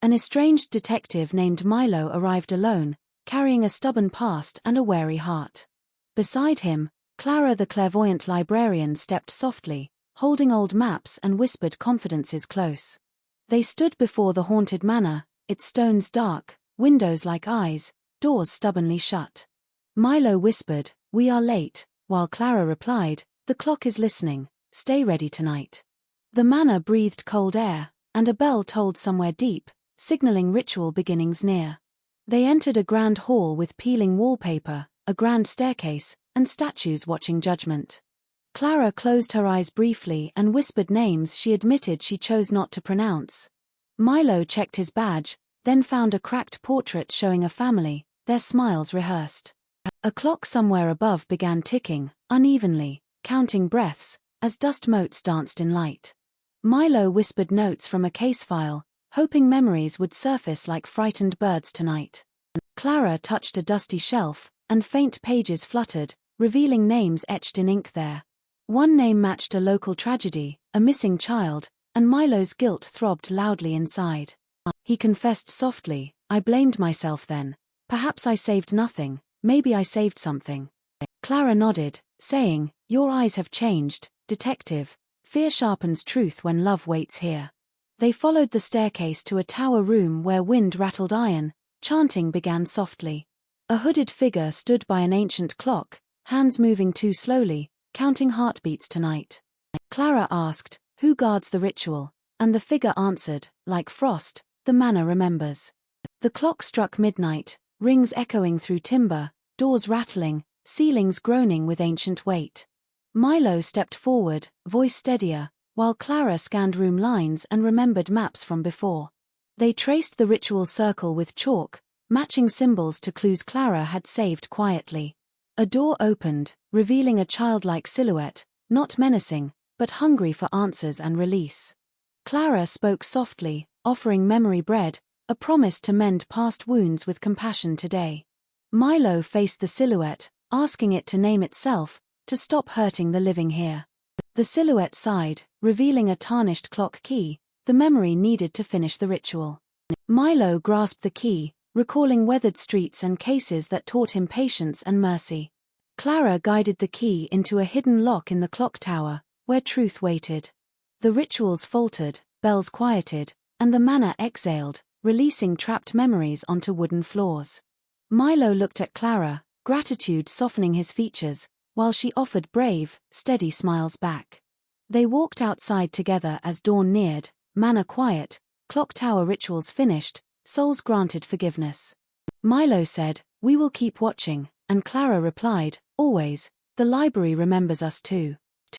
An estranged detective named Milo arrived alone, carrying a stubborn past and a wary heart. Beside him, Clara the clairvoyant librarian stepped softly, holding old maps and whispered confidences close. They stood before the haunted manor, its stones dark, windows like eyes, doors stubbornly shut. Milo whispered, "We are late," while Clara replied, "The clock is listening, stay ready tonight." The manor breathed cold air, and a bell tolled somewhere deep, signaling ritual beginnings near. They entered a grand hall with peeling wallpaper, a grand staircase, and statues watching judgment. Clara closed her eyes briefly and whispered names she admitted she chose not to pronounce. Milo checked his badge, then found a cracked portrait showing a family, their smiles rehearsed. A clock somewhere above began ticking, unevenly, counting breaths, as dust motes danced in light. Milo whispered notes from a case file, hoping memories would surface like frightened birds tonight. Clara touched a dusty shelf, and faint pages fluttered, revealing names etched in ink there. One name matched a local tragedy, a missing child, and Milo's guilt throbbed loudly inside. He confessed softly, "I blamed myself then. Perhaps I saved nothing, maybe I saved something." Clara nodded, saying, "Your eyes have changed, detective. Fear sharpens truth when love waits here." They followed the staircase to a tower room where wind rattled iron, chanting began softly. A hooded figure stood by an ancient clock, hands moving too slowly, counting heartbeats tonight. Clara asked, "Who guards the ritual?" And the figure answered, "Like frost, the manor remembers." The clock struck midnight, rings echoing through timber, doors rattling, ceilings groaning with ancient weight. Milo stepped forward, voice steadier, while Clara scanned room lines and remembered maps from before. They traced the ritual circle with chalk, matching symbols to clues Clara had saved quietly. A door opened, revealing a childlike silhouette, not menacing, but hungry for answers and release. Clara spoke softly, offering memory bread, a promise to mend past wounds with compassion today. Milo faced the silhouette, asking it to name itself, to stop hurting the living here. The silhouette sighed, revealing a tarnished clock key, the memory needed to finish the ritual. Milo grasped the key, recalling weathered streets and cases that taught him patience and mercy. Clara guided the key into a hidden lock in the clock tower, where truth waited. The rituals faltered, bells quieted, and the manor exhaled, releasing trapped memories onto wooden floors. Milo looked at Clara, gratitude softening his features, while she offered brave, steady smiles back. They walked outside together as dawn neared, manor quiet, clock tower rituals finished, souls granted forgiveness. Milo said, "We will keep watching," and Clara replied, "Always, the library remembers us too."